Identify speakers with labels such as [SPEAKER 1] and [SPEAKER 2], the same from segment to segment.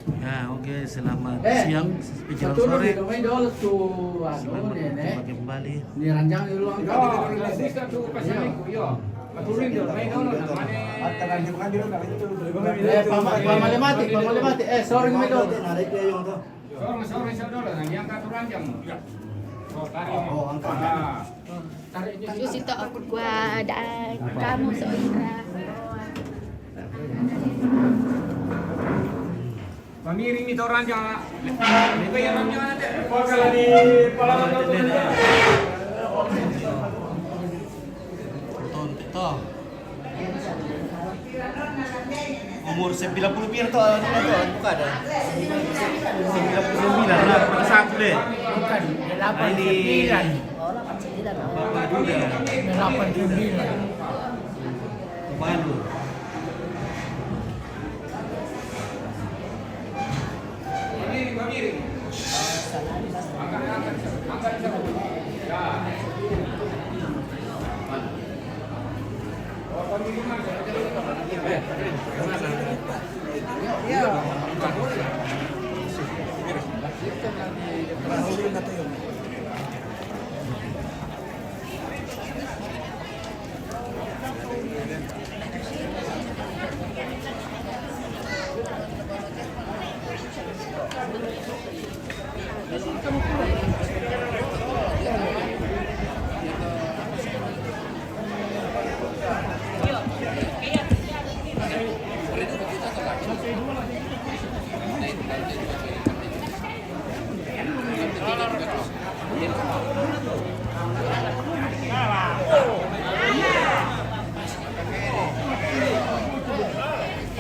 [SPEAKER 1] Ya, oke, selamat siang, menjelang sore. Selamat berjumpa kembali.
[SPEAKER 2] Ni ranjang dulu. Pamalimati. Sorry kami dulu.
[SPEAKER 3] Sore saudara, yang kartu ranjang.
[SPEAKER 4] Terus itu aku ada kamu sebentar.
[SPEAKER 3] Pamiring itu ranjang. Lebih yang ranjang ada. Kalau di
[SPEAKER 1] Tonto. Umur 90 pir tuh, bukan ada. 99 lah, pada satu deh.
[SPEAKER 2] Bukan,
[SPEAKER 1] Ini
[SPEAKER 2] 89.
[SPEAKER 1] Bapak juga.
[SPEAKER 2] 89.
[SPEAKER 1] Baru.
[SPEAKER 3] Pamiring.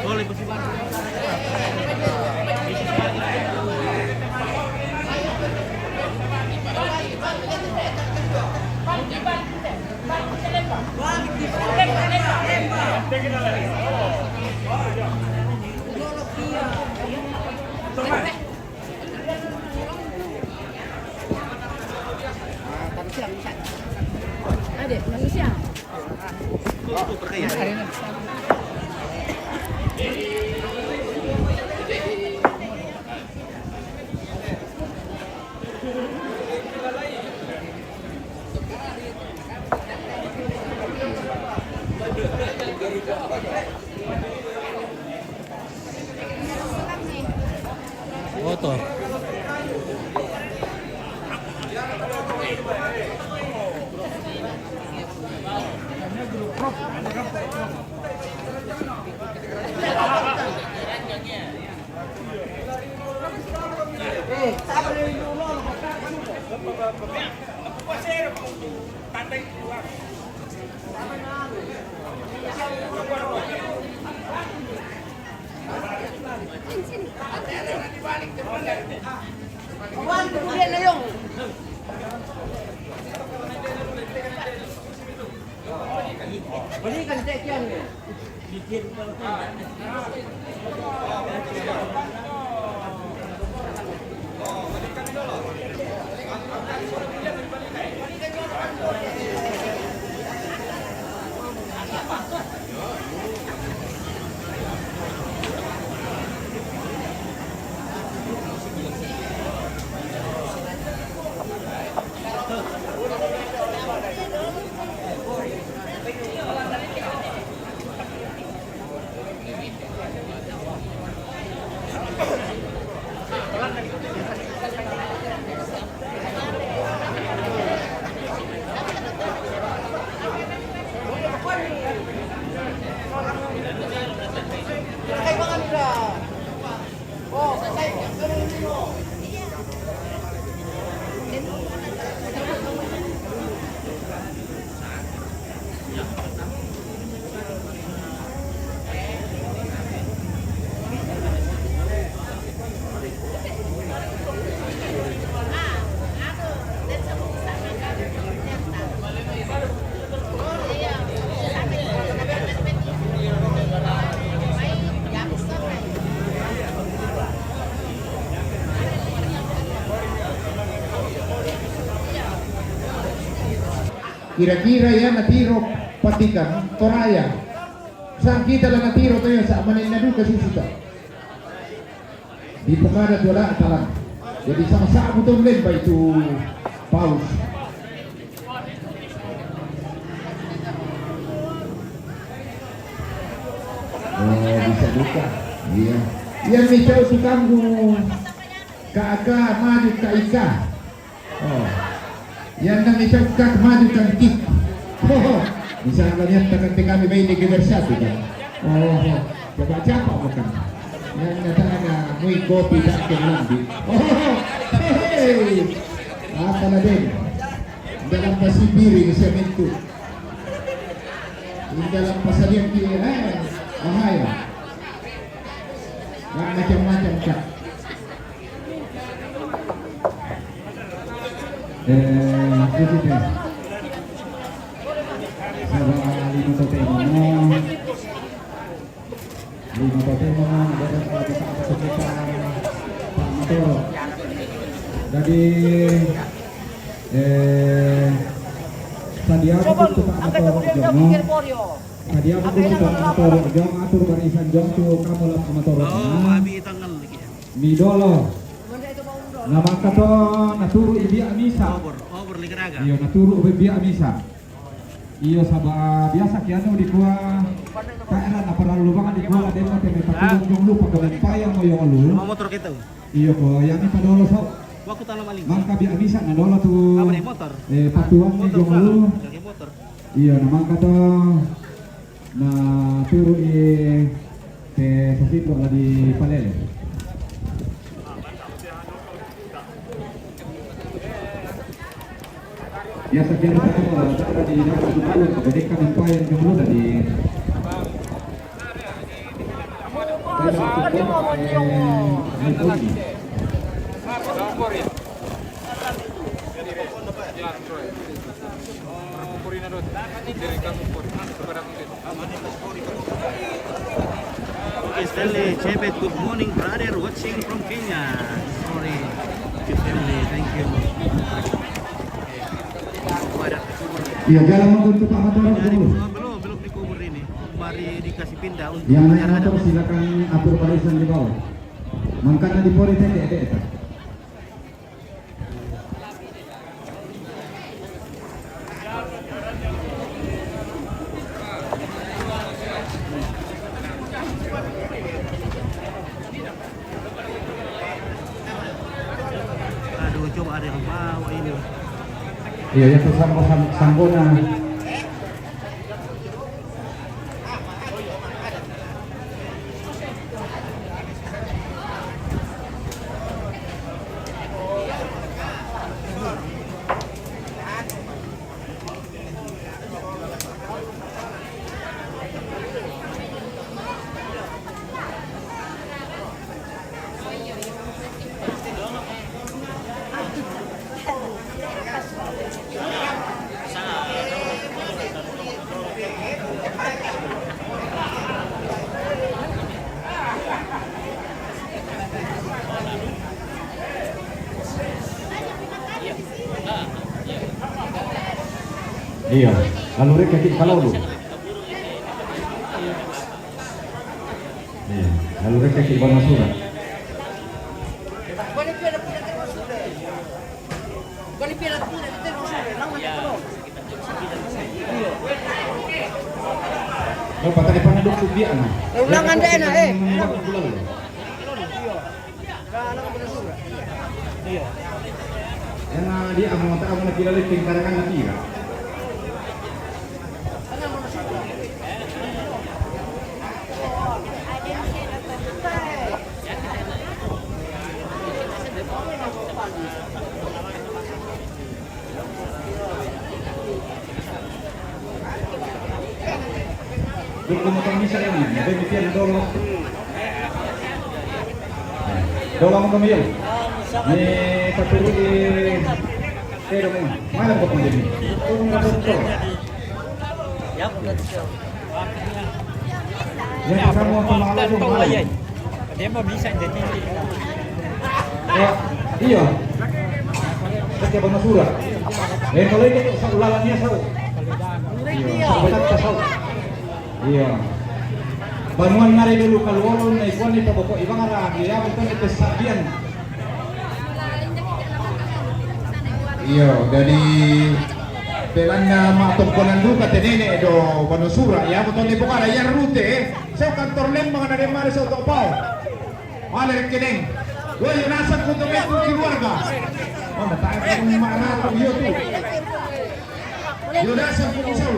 [SPEAKER 1] Boleh bersih.
[SPEAKER 4] Adik, manusia.
[SPEAKER 1] Foto.
[SPEAKER 2] Berikan sekian ni.
[SPEAKER 5] Kira-kira ya natiro patikan toraya. Sang kita lang natiro tayo sa Manila do kasi sita. di pekadat wala talang. Jadi sama-sama betul lembah itu paus. Oh, bisa buka. Iya. Yang Michel Sukanggu kakak maju ke Ika. Oh. Yang nang Michel kakak maju ke Kik. Oh. Misalnya lihat kami main di Gebersatu kan. Oh. Coba siapa bukan? Yang nyatanya mui kopi tak kelambi. Oh. Hei. Apa lagi? Dalam pasir biru sementu. Di dalam pasalian kiri. Bahaya. Gak macam-macam Kak. Itu deh. Sabar 5 totemo. 5 totemo ada sekitar Pak Motor. Jadi tadi aku untuk Pak Motor tadi aku untuk atur jong atur barisan jong tu kamu lah amator.
[SPEAKER 1] Oh, mabi tanggal lagi.
[SPEAKER 5] Midolo. Nama kato naturu ibi amisa.
[SPEAKER 1] Over ligaraga.
[SPEAKER 5] Iyo naturu ibi amisa. Iyo saba biasa kiano di kuah. Kaya na para lubangan di kuah ada mate may patulong jong lupa ko payang mo yung alu.
[SPEAKER 1] Mga motor kita.
[SPEAKER 5] Iyo ko yang ni padolo sa.
[SPEAKER 1] Waku tanam maling.
[SPEAKER 5] Mangka bi amisa na dola tu.
[SPEAKER 1] Apa nih motor?
[SPEAKER 5] Patuan ni jong alu.
[SPEAKER 1] Jadi motor.
[SPEAKER 5] Iyo nama kato na turu te sasito la di Palele. Biasa kita ada di dalam tubuh, jadi kami payen dulu dari.
[SPEAKER 1] Stanley Chebet, good morning brother, watching from Kenya. Sorry, Stanley, thank you.
[SPEAKER 5] Iya, jalan untuk Pak Motor dulu.
[SPEAKER 1] Belum dikubur ini. Mari dikasih pindah untuk
[SPEAKER 5] Yang naik motor silakan atur barisan di bawah. Mangkana di pori tete.
[SPEAKER 1] Aduh, coba ada yang bawa ini.
[SPEAKER 5] Iya, yang bersama Sanggona. Iya, lalu mereka kaki kalau dulu. Iya, lalu mereka kaki bawah surat. Oh, patah depan duduk subia nah.
[SPEAKER 2] Ulangan deh nah,
[SPEAKER 5] Yang dia akan mata akan lagi lalu tingkaran lagi ya. Dulu motor bisa ya nih, ada bikin dolo. Dolo mau kemil. Nih terturu di Pero mana kok jadi? Turun ke motor. Ya, ya kamu pemalu semua.
[SPEAKER 3] Dia mau bisa jadi.
[SPEAKER 5] Iya. Kerja bang Masura. Kalau itu ulalannya sau. Iya. Betul sau. Iya. Banuan mari dulu kaluolon na ikuan ito pokok ibang arah ya betul itu sabian. Iyo dari pelanda matungkonan duka tenene do banusura ya betul ni bukara ya rute sa kantor lem mga nademare sa topao. Maler kineng. Woy nasa kutumet ko keluarga. Oh tayo kung maanato iyo tu. Yo nasa kumisaw.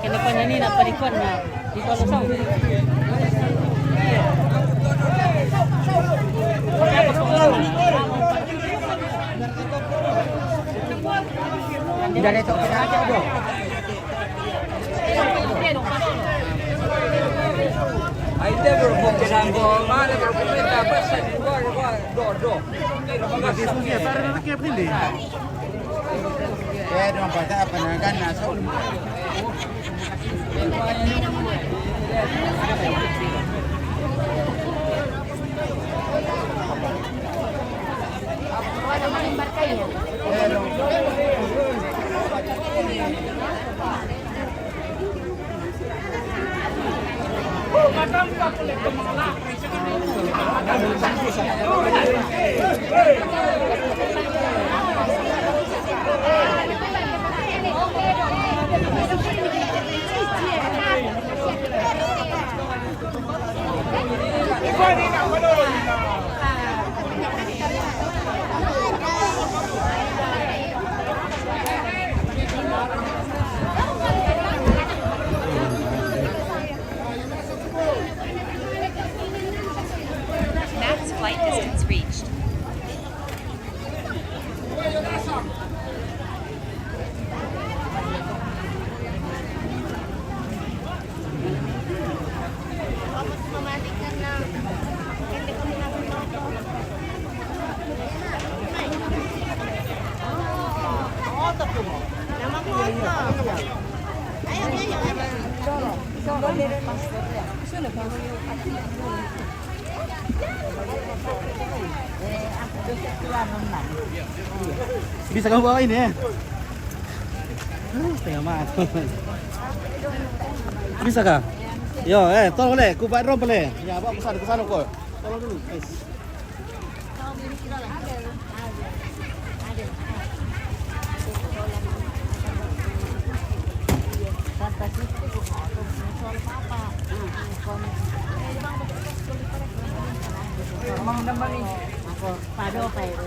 [SPEAKER 6] Kenapa ni nak perikon na di Kolosong? Tidak ada itu aja dong.
[SPEAKER 3] I never book it on goal. Man, never book it. Basta di do.
[SPEAKER 2] Eh, dong pada apa kan nasol.
[SPEAKER 4] Ada maling barkay ya.
[SPEAKER 7] Max flight distance reached.
[SPEAKER 1] Bisa kamu bawa ini ya? Setengah mati. Bisa kah? Yo, tolong boleh, ku Pak Rom boleh. Ya, bawa ke sana kok. Tolong dulu, guys.
[SPEAKER 6] Pado kayo.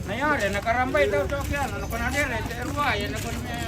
[SPEAKER 3] Nayari, nakarambay daw sa okyan. Ano ka na dire? Sa Erwa, yan ako niya.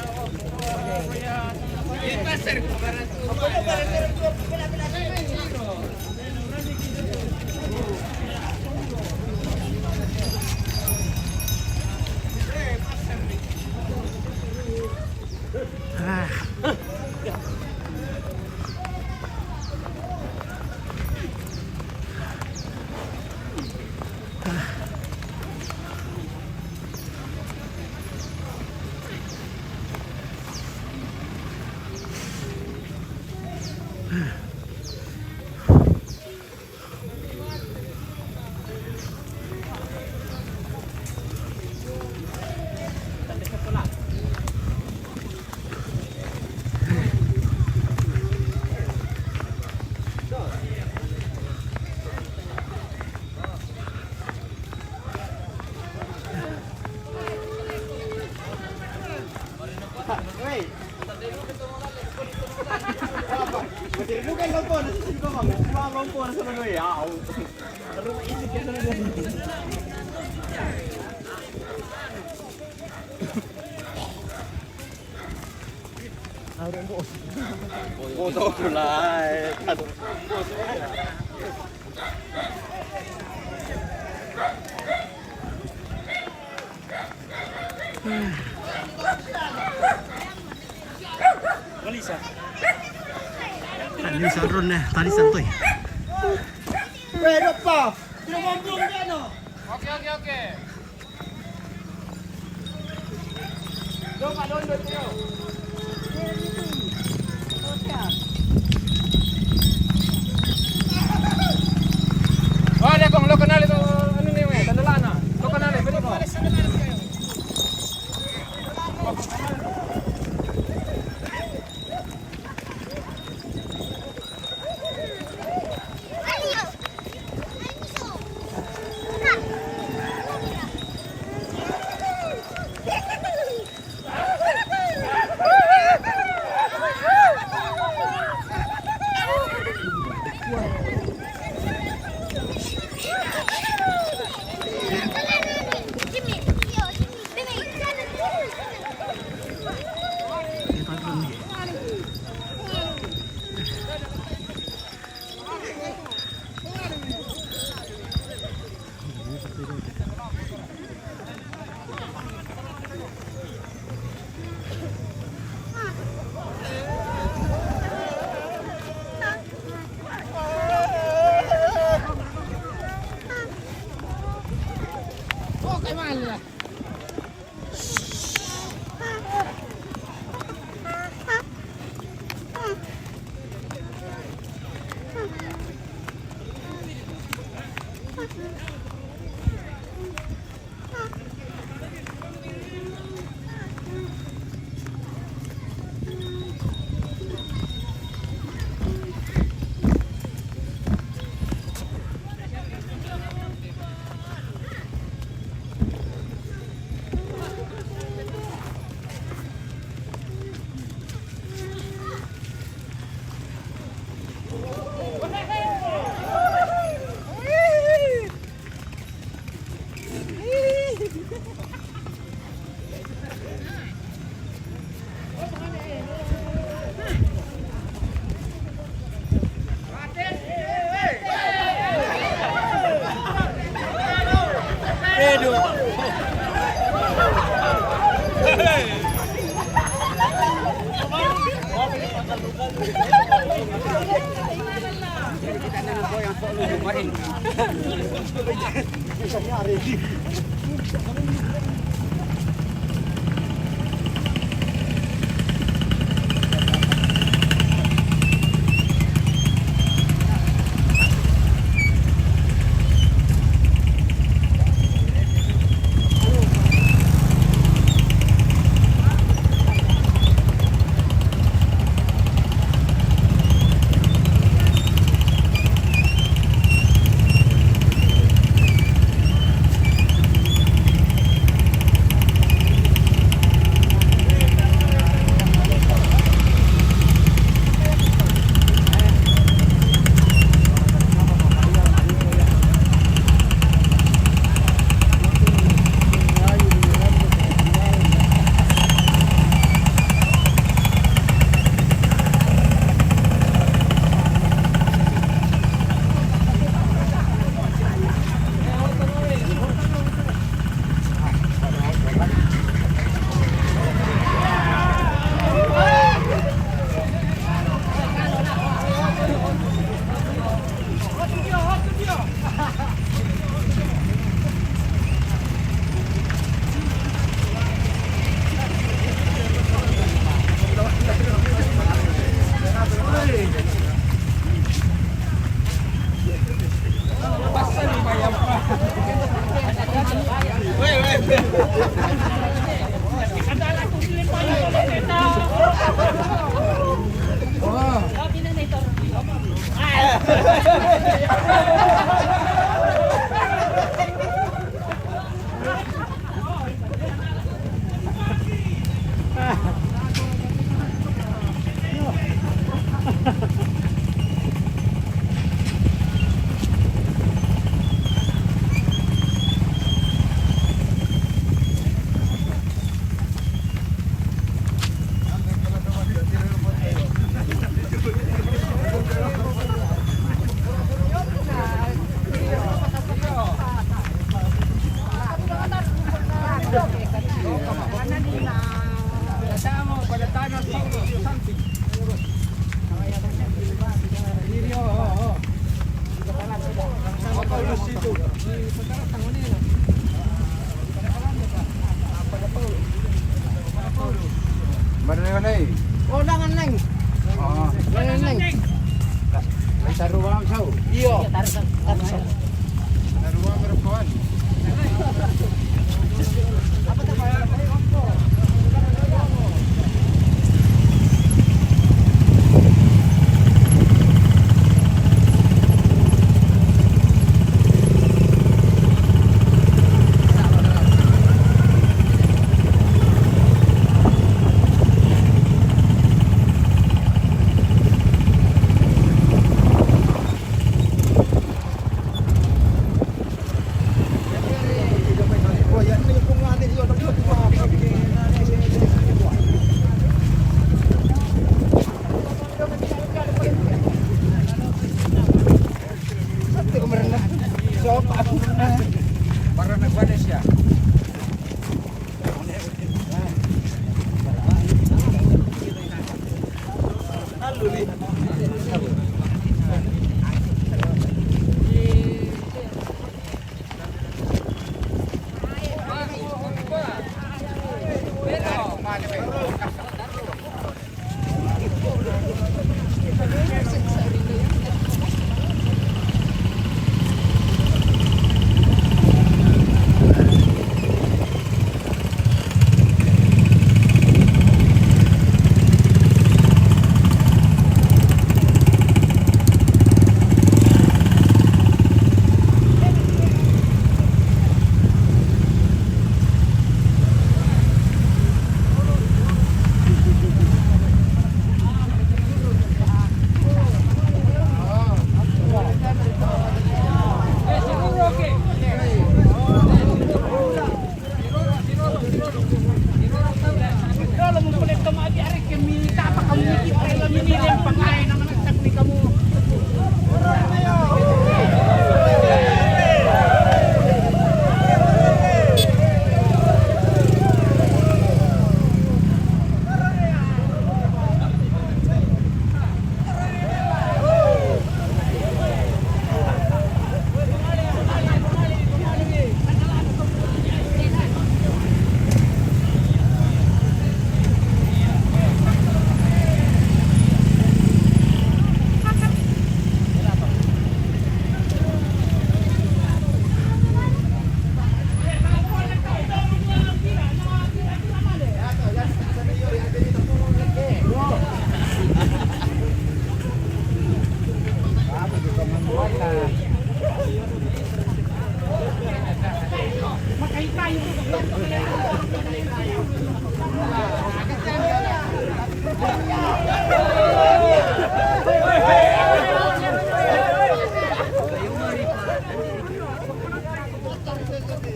[SPEAKER 1] Talisan ron na, talisan to eh.
[SPEAKER 2] Pero pa!
[SPEAKER 3] Oh, lekong, lo kanal ito. Ano niyo eh? Tandalaan na. Lo kanal eh, pwede mo.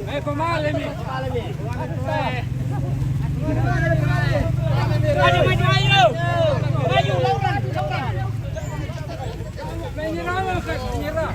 [SPEAKER 3] Eh, pemalim ni.
[SPEAKER 6] Maju, maju, ayo. Maju, Lauran.
[SPEAKER 3] Menyerah, menyerah.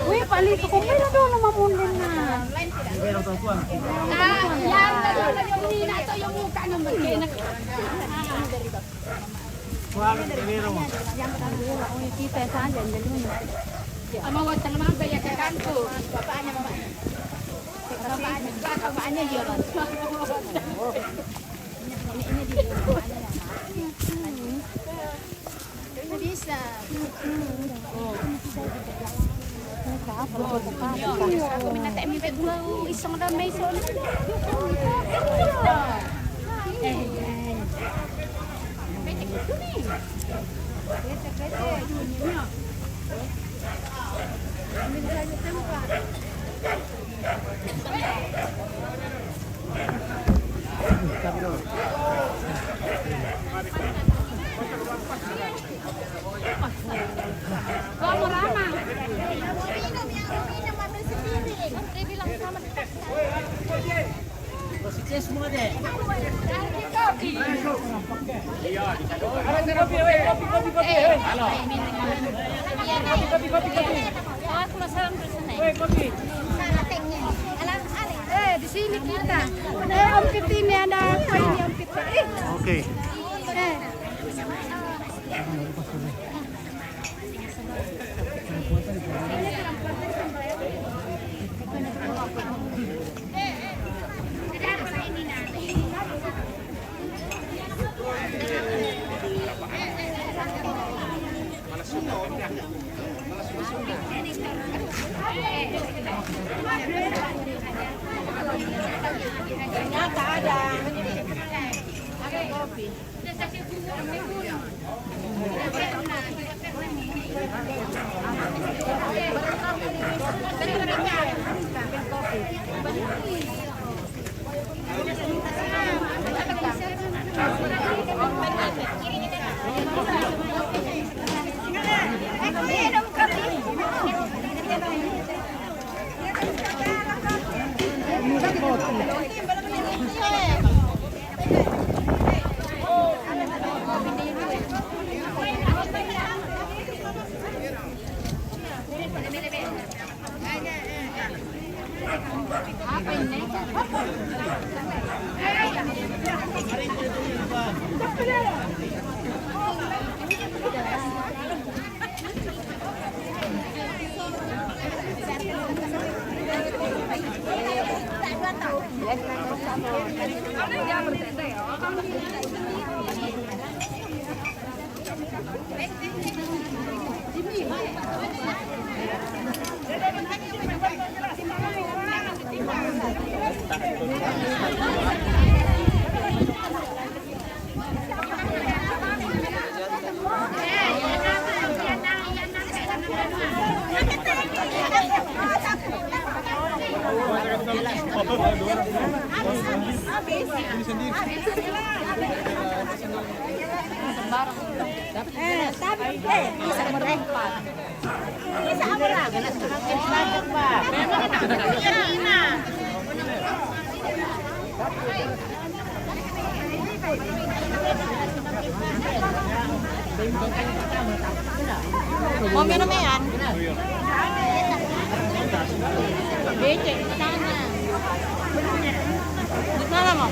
[SPEAKER 4] Wih, paling ko meron daw na mamundin na. Yan na daw na yung nina. Ito yung mukha ng magkina. Yang kita saja jadi. Amawat talaga gaya ka kanto. Bapaknya mama. Bapaknya dia kan. Ini dia. Ini bisa. Aku minta tak minta dua iseng ramai soalnya. Kamu ramah. Minum ambil sendiri. Dia bilang sama dekat.
[SPEAKER 6] Sukses semua deh.
[SPEAKER 4] Kopi. Halo. Kopi. Aku lah salam ke sana.
[SPEAKER 6] Kopi.
[SPEAKER 4] Di sini kita. Om Pit ini ada apa ini Om Pit?
[SPEAKER 1] Oke.
[SPEAKER 4] Nyata ada. Kopi. Apa ini? Mau minum ya? Becek sana. Di mana mau?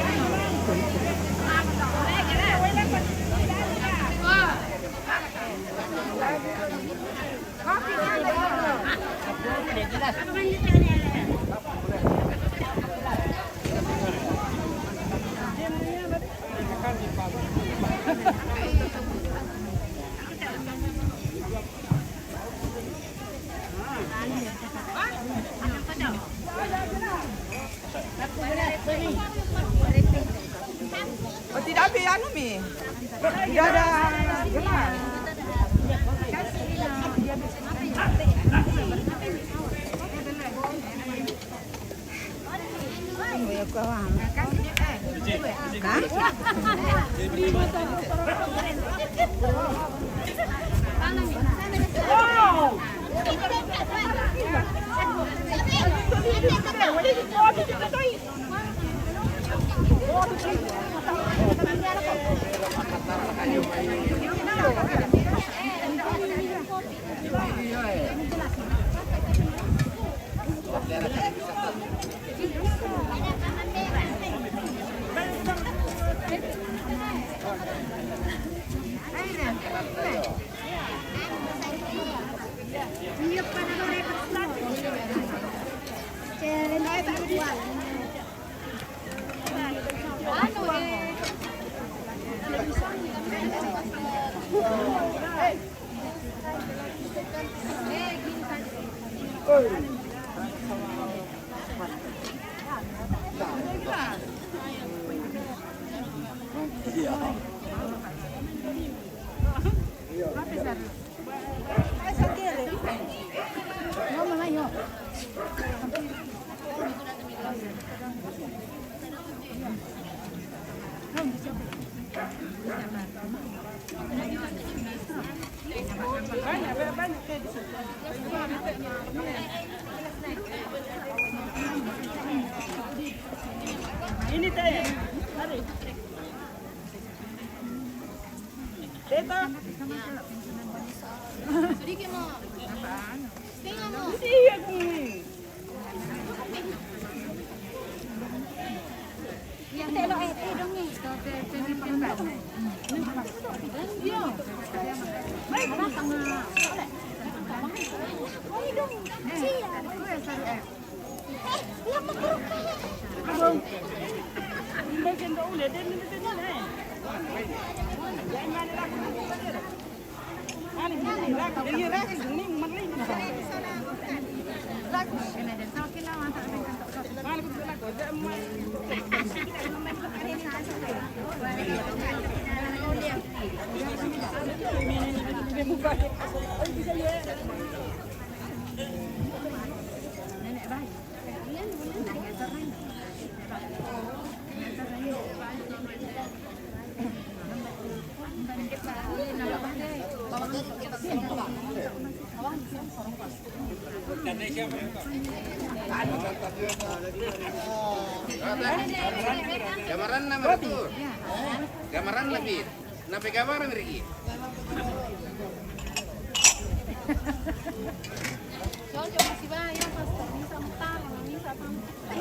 [SPEAKER 6] Oh, tidak ada anu Mi. Tidak ada gelas.
[SPEAKER 2] Ini teh. Mari. Teta.
[SPEAKER 4] Sedikit mau. Setengah mau.
[SPEAKER 2] Iya ni.
[SPEAKER 4] Yang telok dong ni. Iya. Baik. Tengah. Oi dong. Sia. Yang makruk.
[SPEAKER 2] Abang. Ini kena ulah dan ini kena ni. Jangan mana lah. Ani ni lah. Ini lah. Ini mana ni? Lah. Kena ada tak kena masak. Mana kita nak kerja mai. Nenek baik.
[SPEAKER 5] Gamaran nama itu. Gamaran lebih. Nape gamaran Riki?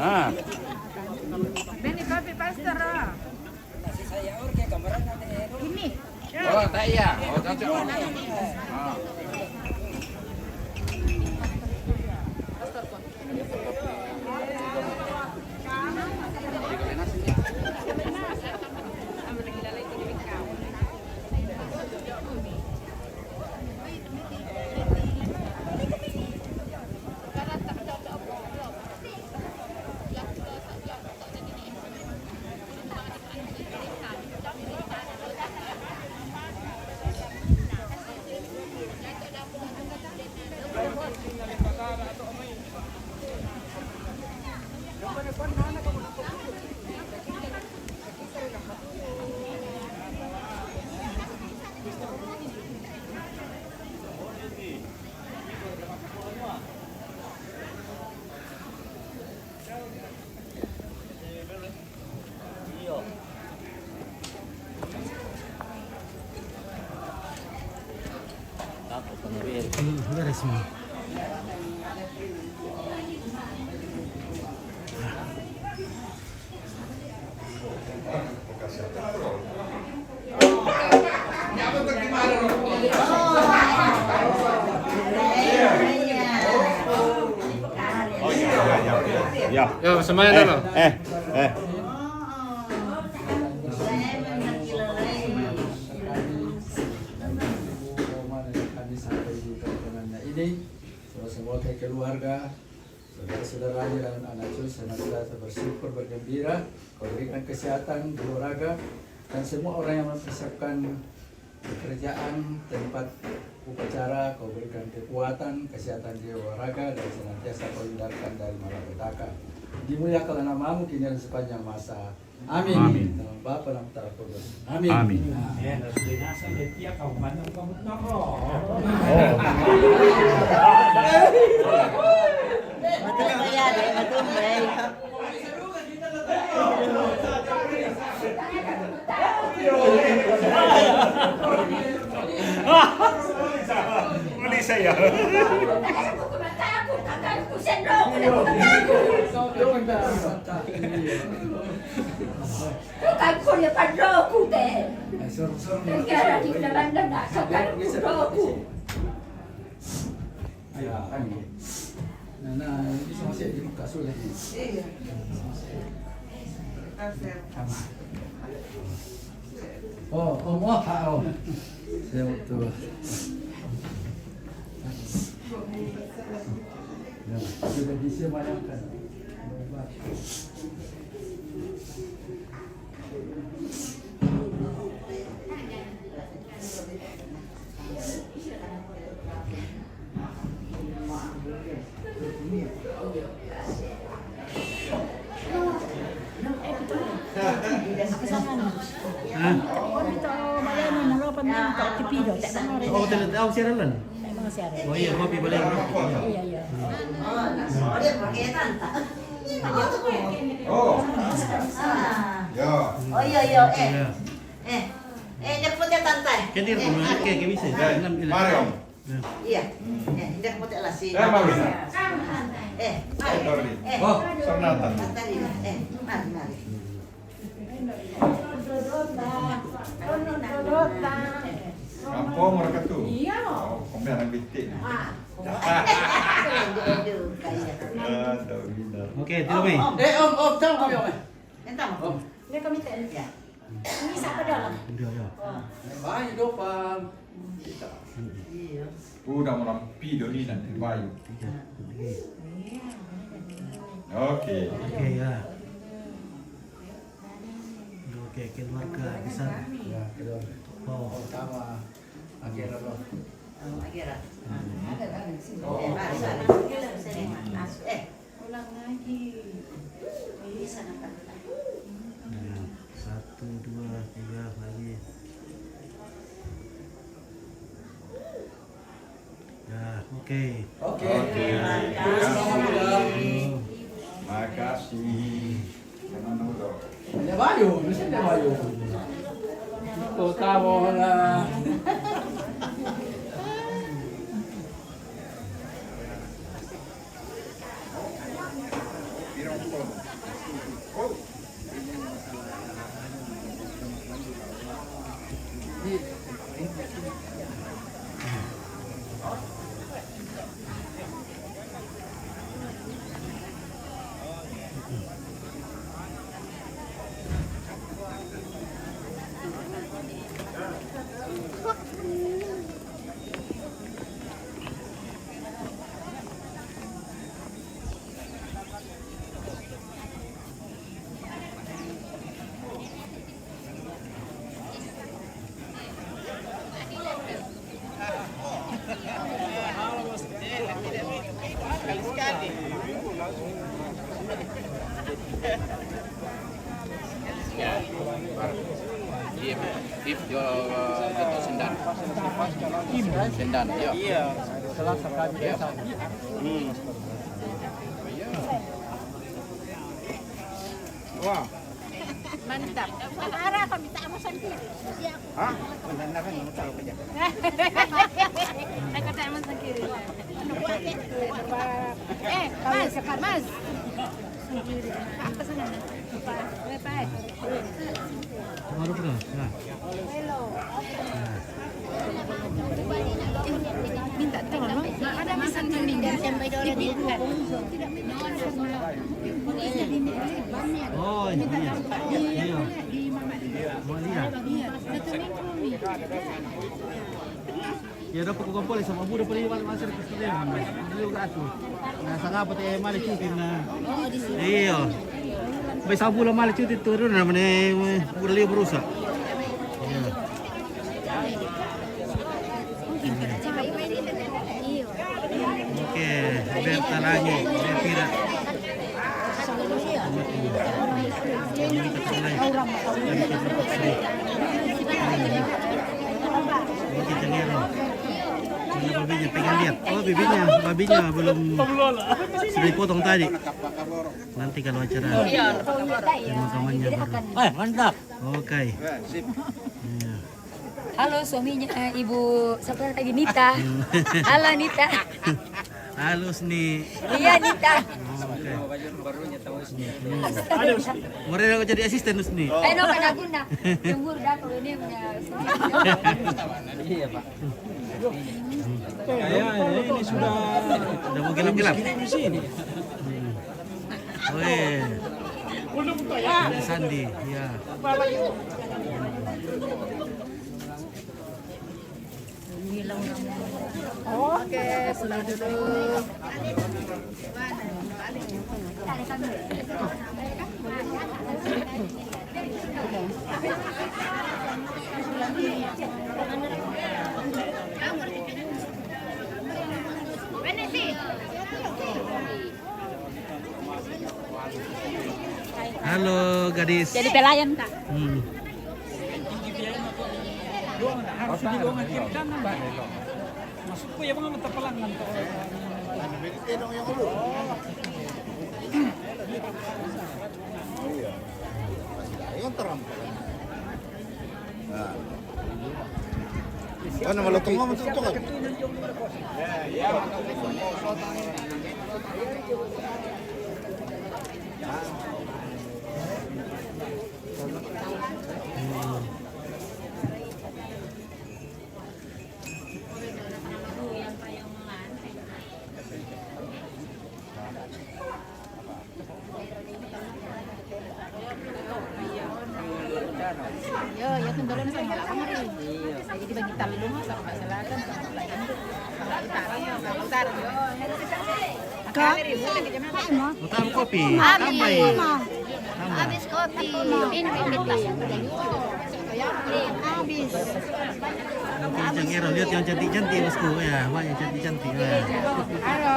[SPEAKER 5] Ah.
[SPEAKER 6] Beni kopi pastor. Ini.
[SPEAKER 5] Oh, tak iya. Oh, cocok. Ah.
[SPEAKER 1] Ya.
[SPEAKER 8] Ya, semuanya dulu.
[SPEAKER 1] Eh.
[SPEAKER 3] Kami sampai di pertemuannya ini, semua keluarga, saudara-saudaranya dan anak cucu senantiasa bersyukur, bergembira, kau berikan kesehatan, olahraga, dan semua orang yang mempersiapkan pekerjaan, tempat upacara, kau berikan kekuatan, kesehatan di olahraga, dan senantiasa kau hindarkan dari malapetaka. Dimuliakan namamu kini dan sepanjang masa. Amin.
[SPEAKER 1] Amin.
[SPEAKER 3] Dalam Bapa dan Putra dan Roh Kudus. Amin.
[SPEAKER 1] Amin. Boleh saya.
[SPEAKER 4] Aku ya padroku deh. Negara di Belanda nak aku padroku.
[SPEAKER 3] Ayo, amin. Nah, ini sama saya di muka sulit. Iya. Oh. Saya betul. Ya, sudah disemayangkan.
[SPEAKER 1] Oh, tahu siaran lan? Oh iya, kopi boleh.
[SPEAKER 4] Iya.
[SPEAKER 9] Oh iya. Dia putih tante.
[SPEAKER 1] Kedir rumah ke bisa.
[SPEAKER 9] Mario. Iya. Dia putih lah sih.
[SPEAKER 5] Mari.
[SPEAKER 3] Oh,
[SPEAKER 5] Sonata.
[SPEAKER 9] Mari.
[SPEAKER 5] Kampung mereka tu. Iya. Oh, komplain bitik.
[SPEAKER 1] Oke, tidak mai.
[SPEAKER 3] om, tahu kami om.
[SPEAKER 9] Entah mau.
[SPEAKER 4] Dia kami tak ya. Ini siapa dalam?
[SPEAKER 3] Baik dopam.
[SPEAKER 9] Iya.
[SPEAKER 5] Udah merampi doni nanti bayu. Oke.
[SPEAKER 1] Oke ya. Oke, keluarga besar.
[SPEAKER 3] Ya, kedua.
[SPEAKER 1] Oh,
[SPEAKER 3] Sama Agera loh.
[SPEAKER 9] Agera.
[SPEAKER 3] Oh.
[SPEAKER 9] Mari. Ulang lagi. Bisa nampak.
[SPEAKER 1] 1, 2, 3 lagi. Ya, oke.
[SPEAKER 3] Oke.
[SPEAKER 5] Makasih. Jangan dulu.
[SPEAKER 3] Ada Bayu, di sini ada Bayu. Tuh kamu lah.
[SPEAKER 8] If jual sendan. Sendan, ya. Iya. Setelah sekali biasa. Wah.
[SPEAKER 4] Mantap. Arah kami tak mau sendiri.
[SPEAKER 8] Hah? Sendan kan mau tahu kerja.
[SPEAKER 4] Nak kata aman sendiri. Mas.
[SPEAKER 1] Baru pernah. Nah.
[SPEAKER 4] Minta tolong. Ada pesan meninggal sampai dolar di
[SPEAKER 1] Oh, iya. Iya. Mau lihat. Ya dapat kumpul sama budak peliwan masih ke Sleman. Dulu ke aku. Nah, sangat pati mali cuti na. Iya. Bai sabu la mali cuti turun na mane budak berusak. Iya. Oke, Berta lagi, Bertira. Babinya pengen lihat. Oh, babinya belum sudah dipotong tadi. Nanti kalau acara pemakamannya baru. Mantap. Oke. Iya.
[SPEAKER 4] Halo suaminya Ibu siapa lagi Nita. Halo Nita.
[SPEAKER 1] Halo Sni.
[SPEAKER 4] Iya Nita.
[SPEAKER 1] Mereka aku jadi asisten Sni.
[SPEAKER 4] No kan aku nak. Jemur dah kalau ini punya.
[SPEAKER 1] Iya Pak. Ini sudah mau gelap-gelap. Weh. Sandi, ya.
[SPEAKER 4] Oke, selamat duduk.
[SPEAKER 1] Halo gadis.
[SPEAKER 4] Jadi pelayan Kak.
[SPEAKER 2] Masukku ya mga matapalangan to.
[SPEAKER 8] Ano malutong mo matutok.
[SPEAKER 4] Yo, ya kendala na sa mga kamar eh. Jadi bagi talo mo sa selatan sa selatan. Sa utara.
[SPEAKER 1] Utama kopi. Tambay.
[SPEAKER 4] Habis kopi. Minum kita. Habis.
[SPEAKER 1] Oke, Jang Ero, lihat yang cantik-cantik bosku ya. Wah, yang cantik-cantik.
[SPEAKER 4] Halo.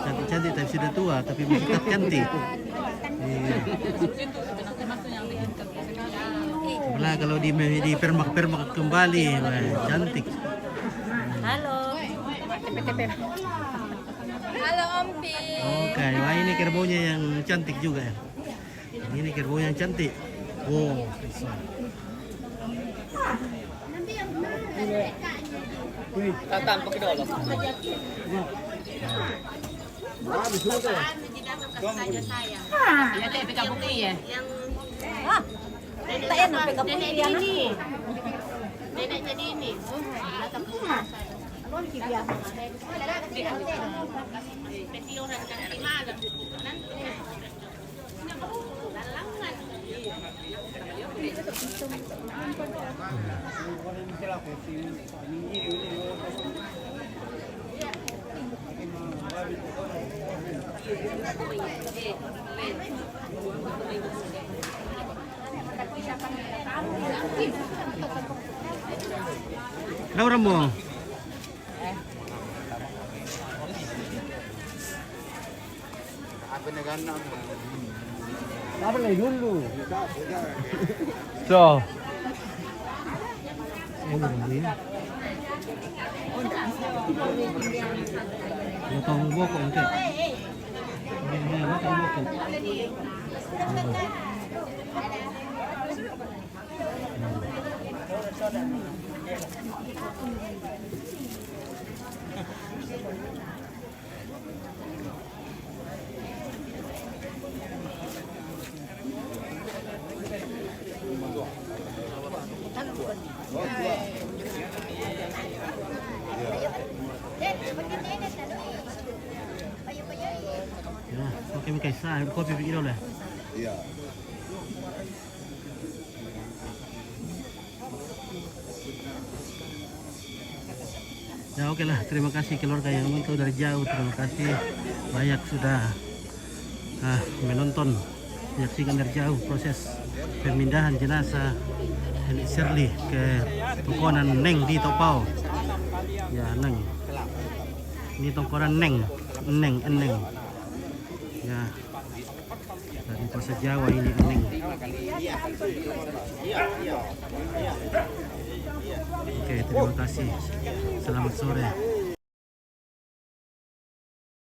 [SPEAKER 1] Cantik-cantik tapi sudah tua, tapi masih tetap cantik. Sebelah kalau di permak kembali, wah, cantik.
[SPEAKER 4] Halo. Halo Om Pi.
[SPEAKER 1] Oke, wah ini kerbaunya yang cantik juga ya. Ini kerbau yang cantik. Wow.
[SPEAKER 8] Tatang pakai dulu.
[SPEAKER 4] Ya teh pegang bukti ya. Hah? Tak enak pegang bukti ya. Nenek jadi ini.
[SPEAKER 1] Laura mo.
[SPEAKER 8] Apa negara?
[SPEAKER 1] Apa lagi dulu? So. Potong bokok nanti. Ini potong bokok. guys, kopi idol ya.
[SPEAKER 8] Iya.
[SPEAKER 1] Ya oke lah, terima kasih keluarga yang menonton dari jauh, terima kasih banyak sudah menonton, menyaksikan dari jauh proses pemindahan jenazah Elik Shirley ke tongkonan Neng di Topau. Ya Neng, ini tongkonan Neng, Neng. Ya dari bahasa Jawa ini Neng. Oke, terima kasih. Selamat sore.